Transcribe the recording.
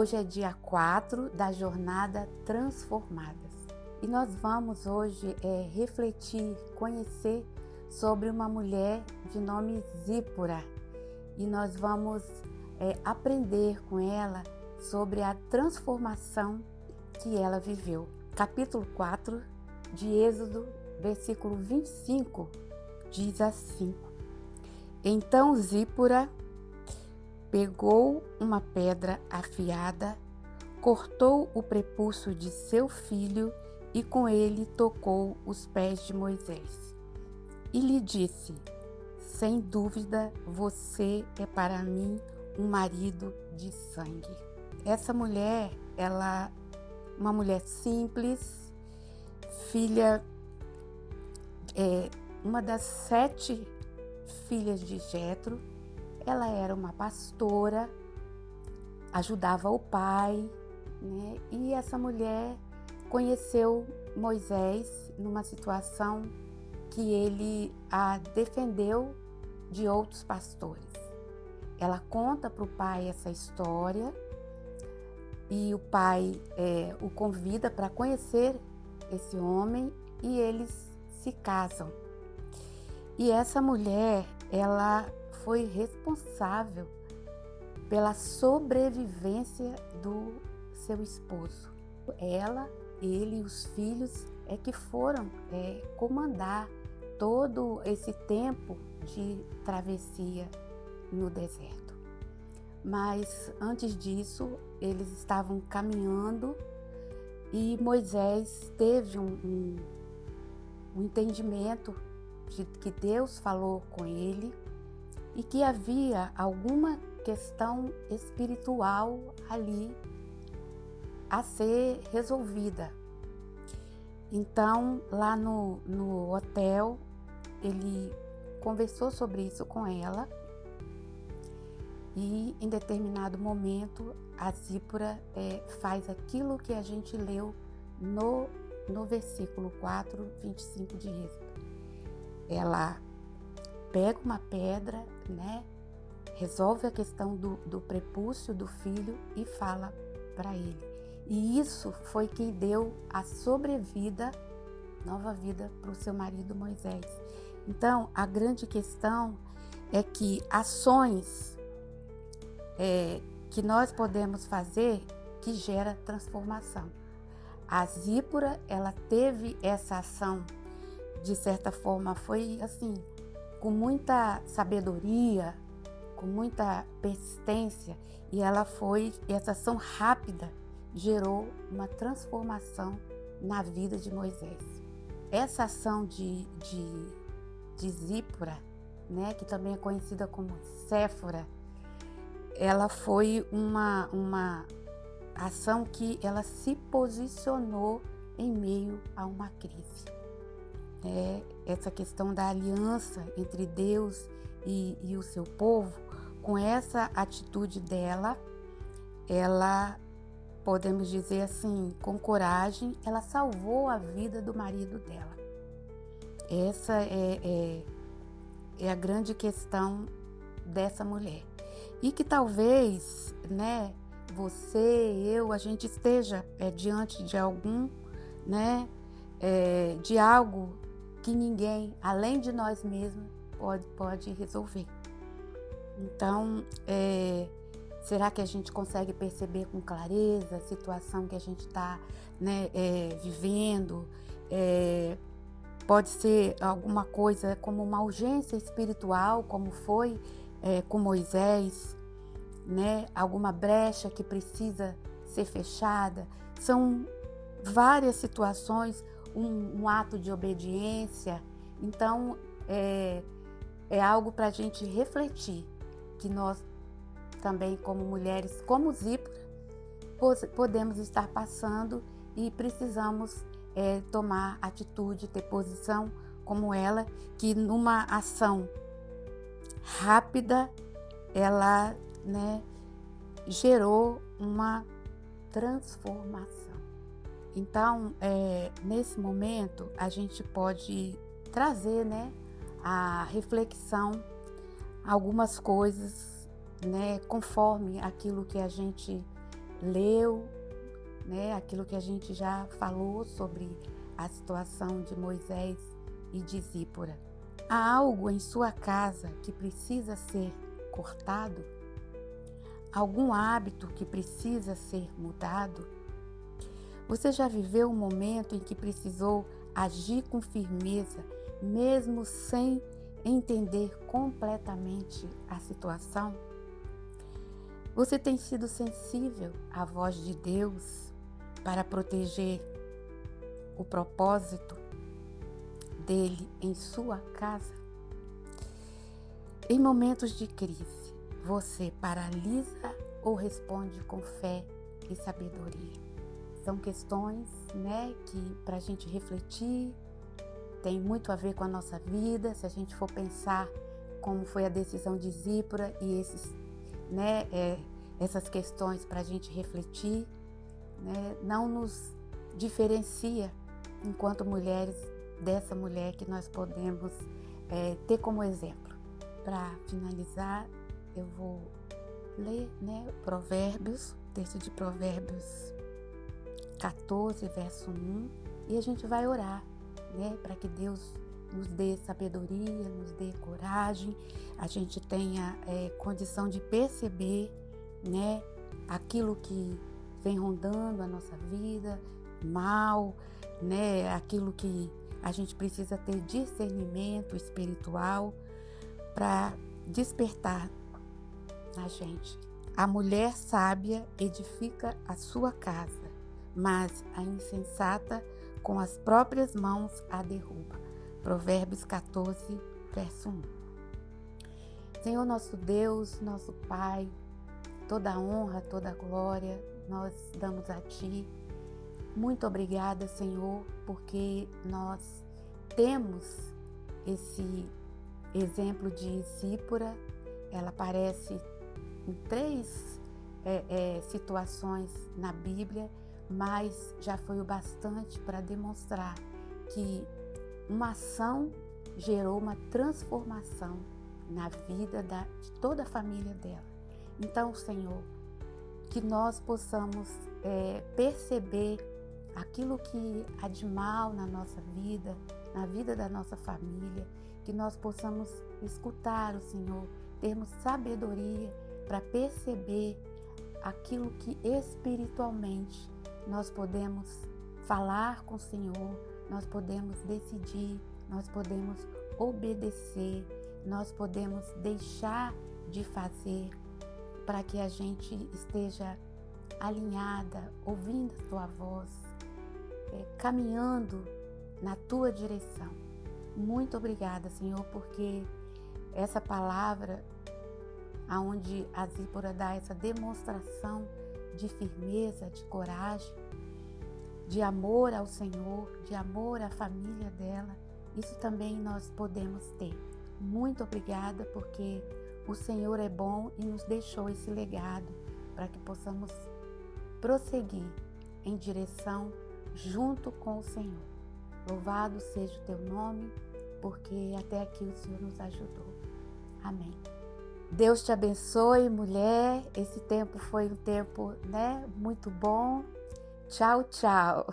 Hoje é dia 4 da jornada Transformadas e nós vamos hoje refletir, conhecer sobre uma mulher de nome Zípora e nós vamos aprender com ela sobre a transformação que ela viveu. Capítulo 4 de Êxodo, versículo 25, diz assim: Então Zípora pegou uma pedra afiada, cortou o prepúcio de seu filho e com ele tocou os pés de Moisés. E lhe disse: Sem dúvida, você é para mim um marido de sangue. Essa mulher, uma mulher simples, filha, uma das 7 filhas de Jetro. Ela era uma pastora, ajudava o pai, né? E essa mulher conheceu Moisés numa situação que ele a defendeu de outros pastores. Ela conta para o pai essa história e o pai o convida para conhecer esse homem e eles se casam. E essa mulher, ela foi responsável pela sobrevivência do seu esposo. Ela, ele e os filhos que foram comandar todo esse tempo de travessia no deserto. Mas antes disso, eles estavam caminhando e Moisés teve um entendimento de que Deus falou com ele e que havia alguma questão espiritual ali a ser resolvida. Então, lá no hotel, ele conversou sobre isso com ela e, em determinado momento, a Zípora faz aquilo que a gente leu no versículo 4, 25 de Êxodo. Ela pega uma pedra, né? Resolve a questão do prepúcio do filho e fala para ele. E isso foi quem deu a sobrevida, nova vida para o seu marido Moisés. Então, a grande questão é que ações que nós podemos fazer que gera transformação. A Zípora, ela teve essa ação, de certa forma, foi assim, com muita sabedoria, com muita persistência, e essa ação rápida gerou uma transformação na vida de Moisés. Essa ação de Zípora, né, que também é conhecida como Séfora, ela foi uma ação que ela se posicionou em meio a uma crise. Essa questão da aliança entre Deus e o seu povo, com essa atitude dela, ela, podemos dizer assim, com coragem, ela salvou a vida do marido dela. Essa é a grande questão dessa mulher. E que talvez, né, você, eu, a gente esteja diante de algum, né, de algo que ninguém, além de nós mesmos, pode resolver. Então, será que a gente consegue perceber com clareza a situação que a gente está, né, vivendo? Pode ser alguma coisa como uma urgência espiritual, como foi com Moisés, né? Alguma brecha que precisa ser fechada. São várias situações, um ato de obediência. Então, é algo para a gente refletir, que nós também, como mulheres, como Zípora, podemos estar passando e precisamos tomar atitude, ter posição como ela, que numa ação rápida, ela, né, gerou uma transformação. Então, nesse momento, a gente pode trazer, né, a reflexão, algumas coisas, né, conforme aquilo que a gente leu, né, aquilo que a gente já falou sobre a situação de Moisés e de Zípora. Há algo em sua casa que precisa ser cortado? Algum hábito que precisa ser mudado? Você já viveu um momento em que precisou agir com firmeza, mesmo sem entender completamente a situação? Você tem sido sensível à voz de Deus para proteger o propósito dele em sua casa? Em momentos de crise, você paralisa ou responde com fé e sabedoria? São questões, né, que para a gente refletir, tem muito a ver com a nossa vida. Se a gente for pensar como foi a decisão de Zípora e essas questões para a gente refletir, né, não nos diferencia enquanto mulheres dessa mulher que nós podemos ter como exemplo. Para finalizar, eu vou ler, né, Provérbios, texto de Provérbios 14, verso 1, e a gente vai orar, né, para que Deus nos dê sabedoria, nos dê coragem, a gente tenha condição de perceber, né, aquilo que vem rondando a nossa vida, mal, né, aquilo que a gente precisa ter discernimento espiritual para despertar na gente. A mulher sábia edifica a sua casa, mas a insensata com as próprias mãos a derruba. Provérbios 14, verso 1. Senhor nosso Deus, nosso Pai, toda a honra, toda a glória nós damos a Ti. Muito obrigada, Senhor, porque nós temos esse exemplo de Zípora. Ela aparece em 3 situações na Bíblia, mas já foi o bastante para demonstrar que uma ação gerou uma transformação na vida de toda a família dela. Então, Senhor, que nós possamos perceber aquilo que há de mal na nossa vida, na vida da nossa família, que nós possamos escutar o Senhor, termos sabedoria para perceber aquilo que espiritualmente nós podemos falar com o Senhor, nós podemos decidir, nós podemos obedecer, nós podemos deixar de fazer para que a gente esteja alinhada, ouvindo a Tua voz, caminhando na Tua direção. Muito obrigada, Senhor, porque essa palavra, aonde a Zípora dá essa demonstração de firmeza, de coragem, de amor ao Senhor, de amor à família dela, isso também nós podemos ter. Muito obrigada, porque o Senhor é bom e nos deixou esse legado para que possamos prosseguir em direção junto com o Senhor. Louvado seja o Teu nome, porque até aqui o Senhor nos ajudou. Amém. Deus te abençoe, mulher. Esse tempo foi um tempo, muito bom. Tchau, tchau.